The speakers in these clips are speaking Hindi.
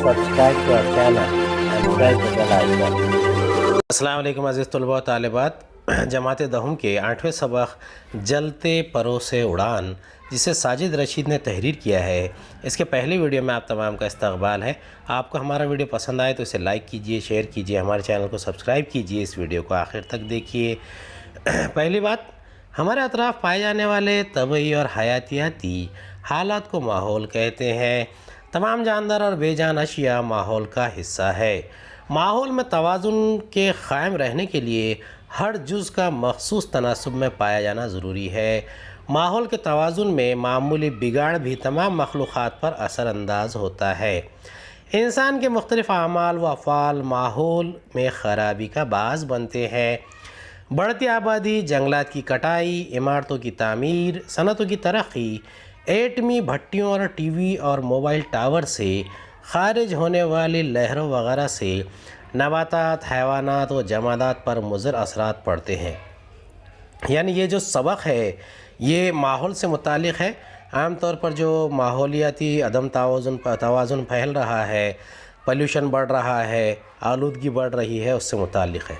subscribe to our channel and press the bell icon. अस्सलाम वालेकुम अज़ीज़ तलबा व तालिबात। जमात दहम के 8वें सबक जलते परों से उड़ान, जिसे साजिद रशीद ने तहरीर किया है, इसके पहले वीडियो में आप तमाम का इस्तकबाल है। आपको हमारा वीडियो पसंद आए तो इसे लाइक कीजिए, शेयर कीजिए, हमारे चैनल को सब्सक्राइब कीजिए, इस वीडियो को आखिर तक देखिए। पहली बात, हमारे अतराफ़ पाए जाने वाले तबई और हयातियाती हालात को माहौल कहते हैं। तमाम जानदार और बेजान अशिया माहौल का हिस्सा है। माहौल में तवाज़ुन के क़ायम रहने के लिए हर जुज़ का मख़सूस तनासुब में पाया जाना ज़रूरी है। माहौल के तवाज़ुन में मामूली बिगाड़ भी तमाम मखलूक़ात पर असरअंदाज होता है। इंसान के मुख्तलिफ़ आमाल व अफ़आल माहौल में ख़राबी का बाज़ बनते हैं। बढ़ती आबादी, जंगलात की कटाई, इमारतों की तामीर, सनतों की तरक्की, एटमी भट्टियों और टीवी और मोबाइल टावर से खारिज होने वाली लहरों वगैरह से नबातात, हैवानात व जमादात पर मुज़र असरात पड़ते हैं। यानी ये जो सबक है ये माहौल से मुतालिक़ है। आम तौर पर जो माहौलियाती अदम तवाज़ुन फैल रहा है, पॉल्यूशन बढ़ रहा है, आलूदगी बढ़ रही है, उससे मुतालिक़ है।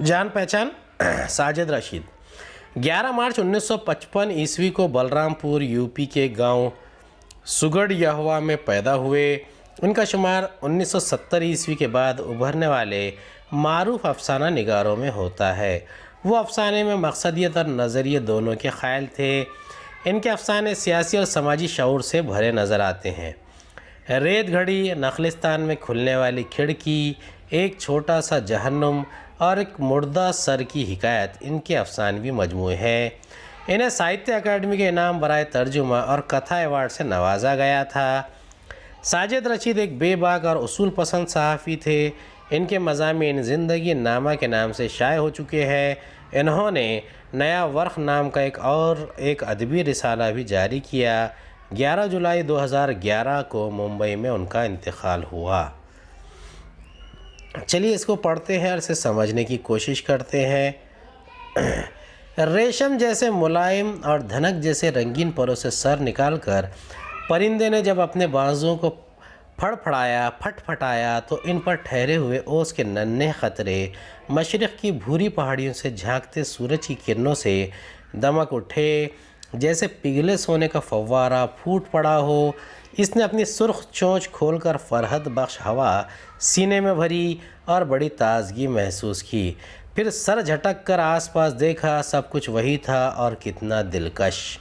जान पहचान साजिद रशीद 11 मार्च 1955 ईस्वी को बलरामपुर यूपी के गांव सुगड़ यहवा में पैदा हुए। उनका शुमार 1970 ईस्वी के बाद उभरने वाले मारूफ अफसाना निगारों में होता है। वो अफसाने में मकसदियत और नज़रिए दोनों के ख़ायल थे। इनके अफसाने सियासी और समाजी शऊर से भरे नज़र आते हैं। रेत घड़ी, नखलिस्तान में खुलने वाली खिड़की, एक छोटा सा जहन्नुम और एक मुर्दा सर की हिकायत इनके अफसानवी मजमूए हैं। इन्हें साहित्य अकादमी के इनाम बराए तर्जुमा और कथा अवार्ड से नवाजा गया था। साजिद रशीद एक बेबाक और उसूल पसंद सहाफ़ी थे। इनके मज़ामीन ज़िंदगी नामा के नाम से शाये हो चुके हैं। इन्होंने नया वर्क़ नाम का एक अदबी रिसाला भी जारी किया। 11 जुलाई 2011 को मुंबई में उनका इंतकाल हुआ। चलिए इसको पढ़ते हैं और इसे समझने की कोशिश करते हैं। रेशम जैसे मुलायम और धनक जैसे रंगीन परों से सर निकालकर परिंदे ने जब अपने बाजुओं को फटफटाया तो इन पर ठहरे हुए ओस के नन्हे ख़तरे मशरिक़ की भूरी पहाड़ियों से झांकते सूरज की किरणों से दमक उठे। जैसे पिघले सोने का फव्वारा फूट पड़ा हो, इसने अपनी सुर्ख चोंच खोलकर फ़रहत बख्श हवा सीने में भरी और बड़ी ताज़गी महसूस की। फिर सर झटक कर आसपास देखा, सब कुछ वही था और कितना दिलकश।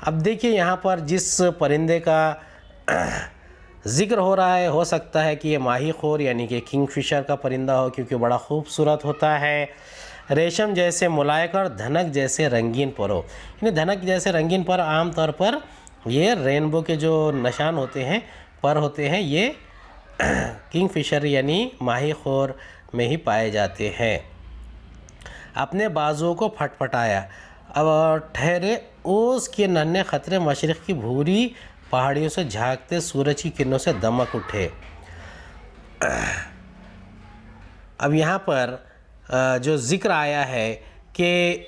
अब देखिए यहाँ पर जिस परिंदे का ज़िक्र हो रहा है, हो सकता है कि ये माही खोर यानी कि किंगफिशर का परिंदा हो, क्योंकि बड़ा खूबसूरत होता है। रेशम जैसे मुलायक और धनक जैसे रंगीन परों, यानी धनक जैसे रंगीन पर आम तौर पर ये रेनबो के जो निशान होते हैं, पर होते हैं, ये किंगफिशर यानी माही खोर में ही पाए जाते हैं। अपने बाजुओं को फटफटाया, अब ठहरे ओस के नन्हे ख़तरे मशरिक़ की भूरी पहाड़ियों से झांकते सूरज की किरणों से दमक उठे। अब यहाँ पर जो ज़िक्र आया है कि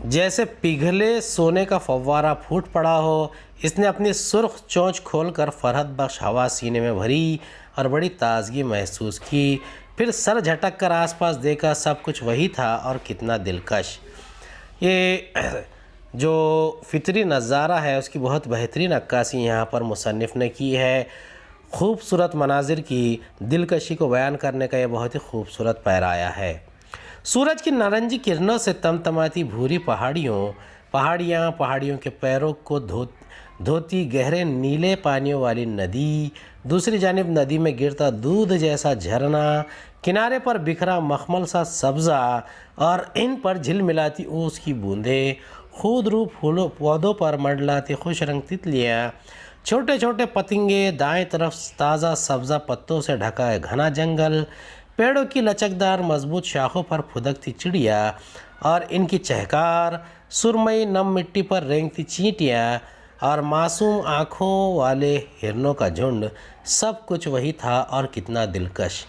जैसे पिघले सोने का फव्वारा फूट पड़ा हो, इसने अपनी सुर्ख चोंच खोलकर फ़रहत बख्श हवा सीने में भरी और बड़ी ताज़गी महसूस की। फिर सर झटक कर आसपास देखा, सब कुछ वही था और कितना दिलकश। ये जो फ़ितरी नज़ारा है उसकी बहुत बेहतरीन अक्कासी यहाँ पर मुसन्निफ़ ने की है। खूबसूरत मनाजिर की दिलकशी को बयान करने का ये बहुत ही खूबसूरत पैराया है। सूरज की नारंगी किरणों से तमतमाती भूरी पहाड़ियों के पैरों को धोती गहरे नीले पानियों वाली नदी, दूसरी जानिब नदी में गिरता दूध जैसा झरना, किनारे पर बिखरा मखमल सा सब्ज़ा और इन पर झिलमिलाती ओस की बूंदें, खुद रूप फूलों पौधों पर मंडलाती खुश रंग तितलियाँ, छोटे छोटे पतंगे, दाएं तरफ ताज़ा सब्ज़ा पत्तों से ढका है घना जंगल, पेड़ों की लचकदार मजबूत शाखों पर फुदकती चिड़िया और इनकी चहकार, सुरमई नम मिट्टी पर रेंगती चींटियाँ और मासूम आँखों वाले हिरनों का झुंड, सब कुछ वही था और कितना दिलकश।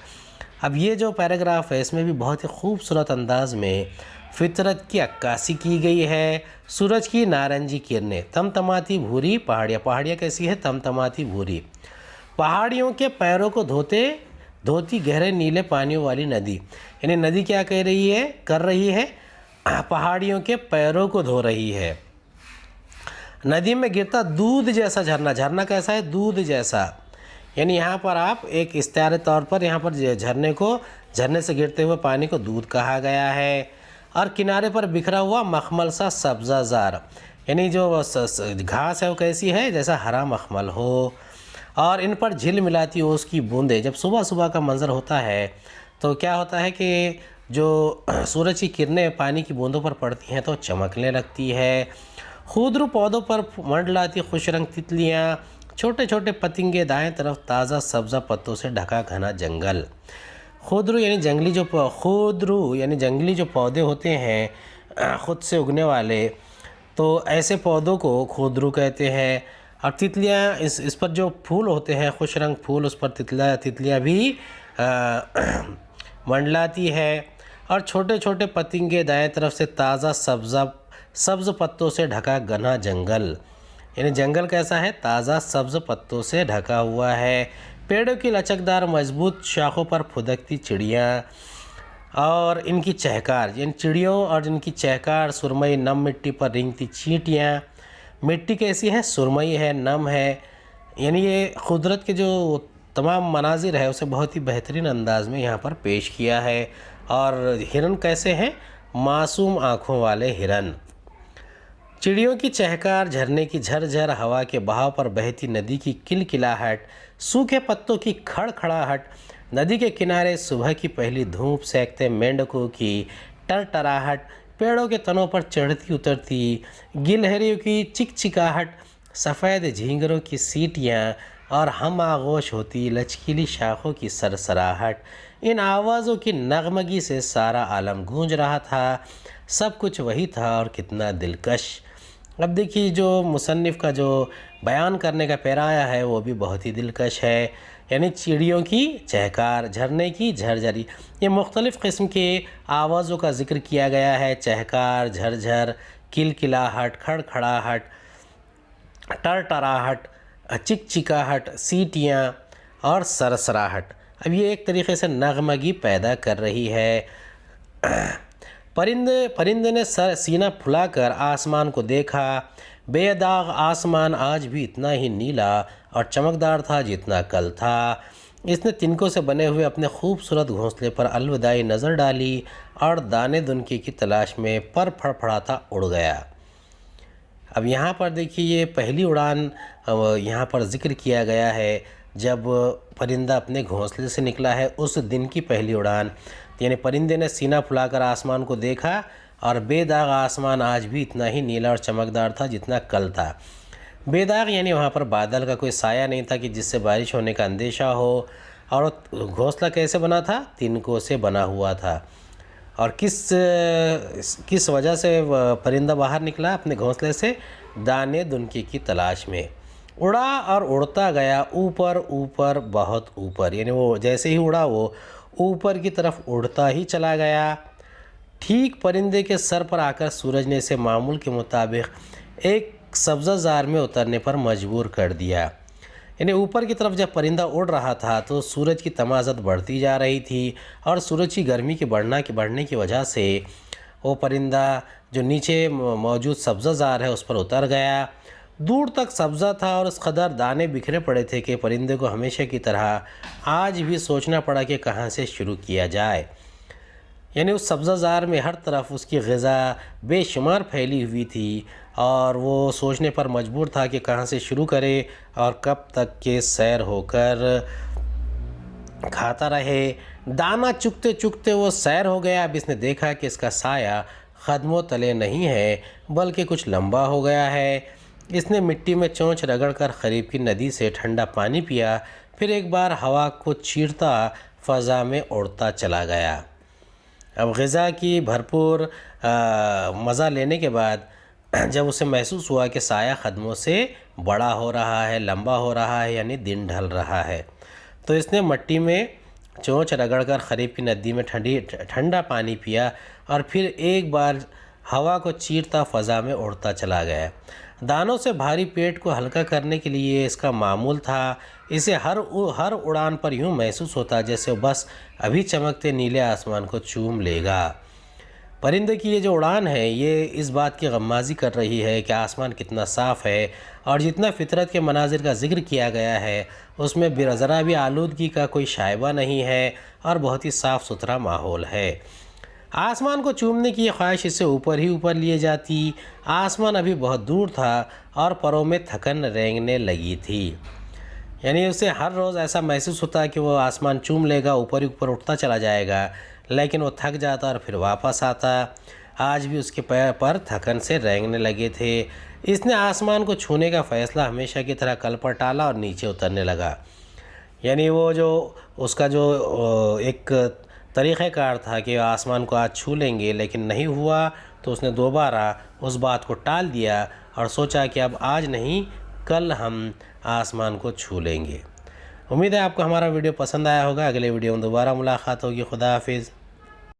अब ये जो पैराग्राफ है इसमें भी बहुत ही खूबसूरत अंदाज में फितरत की अक्कासी की गई है। सूरज की नारंगी किरणें, तमतमाती भूरी पहाड़ियाँ कैसी है, तमतमाती भूरी, पहाड़ियों के पैरों को धोती गहरे नीले पानियों वाली नदी। यानी नदी क्या कर रही है पहाड़ियों के पैरों को धो रही है। नदी में गिरता दूध जैसा झरना। झरना कैसा है? दूध जैसा। यानी यहाँ पर आप एक इस्तिआरी तौर पर यहाँ पर झरने से गिरते हुए पानी को दूध कहा गया है। और किनारे पर बिखरा हुआ मखमल सा सब्ज़ाज़ार, यानी जो घास है वो कैसी है? जैसा हरा मखमल हो। और इन पर झिल मिलाती हो उसकी बूंदें। जब सुबह सुबह का मंज़र होता है तो क्या होता है कि जो सूरज की किरणें पानी की बूंदों पर पड़ती हैं तो चमकने लगती है। खुदरू पौधों पर मंडलाती खुश रंग तितलियाँ, छोटे छोटे पतंगे, दाएं तरफ ताज़ा सब्ज़ा पत्तों से ढका घना जंगल। खुदरू यानी जंगली जो पौधे होते हैं ख़ुद से उगने वाले, तो ऐसे पौधों को खुदरू कहते हैं। और तितलियाँ, इस पर जो फूल होते हैं खुश रंग फूल, उस पर तितलियाँ भी मंडलाती है। और छोटे छोटे पतंगे, दाएं तरफ से ताज़ा सब्ज़ पत्तों से ढका घना जंगल। यानी जंगल कैसा है? ताज़ा सब्ज़ पत्तों से ढका हुआ है। पेड़ों की लचकदार मजबूत शाखों पर फुदकती चिड़ियाँ और इनकी चहकार, यानी चिड़ियों और इनकी चहकार। सुरमई नम मिट्टी पर रेंगती चींटियाँ। मिट्टी कैसी है? सुरमई है, नम है। यानी ये कुदरत के जो तमाम मनाजिर है उसे बहुत ही बेहतरीन अंदाज में यहाँ पर पेश किया है। और हिरन कैसे हैं? मासूम आँखों वाले हिरन। चिड़ियों की चहकार, झरने की झरझर, हवा के बहाव पर बहती नदी की किलकिलाहट, सूखे पत्तों की खड़खड़ाहट, नदी के किनारे सुबह की पहली धूप सेकते मेंढकों की टरटराहट, पेड़ों के तनों पर चढ़ती उतरती गिलहरियों की चिकचिकाहट, सफ़ेद झींगरों की सीटियाँ और हम आगोश होती लचकीली शाखों की सरसराहट। इन आवाज़ों की नगमगी से सारा आलम गूंज रहा था। सब कुछ वही था और कितना दिलकश। अब देखिए, जो मुसन्निफ़ का जो बयान करने का पैराया है वो भी बहुत ही दिलकश है। यानी चिड़ियों की चहकार, झरने की झरझरी, ये मुख्तलिफ़ किस्म के आवाज़ों का ज़िक्र किया गया है। चहकार, झरझर, किलकिलाहट, खड़खड़ाहट, टरटराहट, चिकचिकाहट, सीटियाँ और सरसराहट। अब ये एक तरीक़े से नगमगी पैदा कर रही है। परिंदे ने सीना फुलाकर आसमान को देखा। बेदाग आसमान आज भी इतना ही नीला और चमकदार था जितना कल था। इसने तिनकों से बने हुए अपने खूबसूरत घोंसले पर अलविदाई नज़र डाली और दाने दुनके की तलाश में पर फड़फड़ाता उड़ गया। अब यहाँ पर देखिए, ये पहली उड़ान यहाँ पर ज़िक्र किया गया है जब परिंदा अपने घोंसले से निकला है, उस दिन की पहली उड़ान। यानी परिंदे ने सीना फुलाकर आसमान को देखा और बेदाग आसमान आज भी इतना ही नीला और चमकदार था जितना कल था। बेदाग यानी वहाँ पर बादल का कोई साया नहीं था कि जिससे बारिश होने का अंदेशा हो। और घोंसला कैसे बना था? तिनकों से बना हुआ था। और किस वजह से परिंदा बाहर निकला अपने घोंसले से? दाने दुनके की तलाश में। उड़ा और उड़ता गया ऊपर ऊपर, बहुत ऊपर। यानी वो जैसे ही उड़ा वो ऊपर की तरफ उड़ता ही चला गया। ठीक परिंदे के सर पर आकर सूरज ने इसे मामूल के मुताबिक एक सब्ज़ाज़ार में उतरने पर मजबूर कर दिया। यानी ऊपर की तरफ जब परिंदा उड़ रहा था तो सूरज की तमाज़त बढ़ती जा रही थी और सूरज की गर्मी के बढ़ने की वजह से वो परिंदा जो नीचे मौजूद सब्ज़ाज़ार है उस पर उतर गया। दूर तक सब्ज़ा था और उस कदर दाने बिखरे पड़े थे कि परिंदे को हमेशा की तरह आज भी सोचना पड़ा कि कहाँ से शुरू किया जाए। यानी उस सब्ज़ाज़ार में हर तरफ उसकी ग़िज़ा बेशुमार फैली हुई थी और वो सोचने पर मजबूर था कि कहाँ से शुरू करे और कब तक के सैर होकर खाता रहे। दाना चुगते चुगते वो सैर हो गया। अब इसने देखा कि इसका साया कदमों तले नहीं है बल्कि कुछ लंबा हो गया है। इसने मिट्टी में चोंच रगड़कर करीब की नदी से ठंडा पानी पिया, फिर एक बार हवा को चीरता फ़ज़ा में उड़ता चला गया। अब ग़िज़ा की भरपूर मज़ा लेने के बाद जब उसे महसूस हुआ कि साया कदमों से बड़ा हो रहा है, लंबा हो रहा है, यानी दिन ढल रहा है, तो इसने मिट्टी में चोंच रगड़कर करीब की नदी में ठंडा पानी पिया और फिर एक बार हवा को चीरता फ़ज़ा में उड़ता चला गया। दानों से भारी पेट को हल्का करने के लिए इसका मामूल था। इसे हर उड़ान पर यूं महसूस होता जैसे बस अभी चमकते नीले आसमान को चूम लेगा। परिंदे की ये जो उड़ान है ये इस बात की गम्माज़ी कर रही है कि आसमान कितना साफ़ है और जितना फितरत के मनाजिर का जिक्र किया गया है उसमें ज़रा भी आलूदगी का कोई शायबा नहीं है और बहुत ही साफ़ सुथरा माहौल है। आसमान को चूमने की ख्वाहिश इससे ऊपर ही ऊपर लिए जाती। आसमान अभी बहुत दूर था और परों में थकन रेंगने लगी थी। यानी उसे हर रोज़ ऐसा महसूस होता कि वो आसमान चूम लेगा, ऊपर ही ऊपर उठता चला जाएगा, लेकिन वो थक जाता और फिर वापस आता। आज भी उसके पैर पर थकन से रेंगने लगे थे। इसने आसमान को छूने का फ़ैसला हमेशा की तरह कल पर टाला और नीचे उतरने लगा। यानी वो जो उसका जो एक तरीक़ाकार था कि आसमान को आज छू लेंगे, लेकिन नहीं हुआ तो उसने दोबारा उस बात को टाल दिया और सोचा कि अब आज नहीं कल हम आसमान को छू लेंगे। उम्मीद है आपको हमारा वीडियो पसंद आया होगा। अगले वीडियो में दोबारा मुलाकात होगी। खुदा हाफिज़।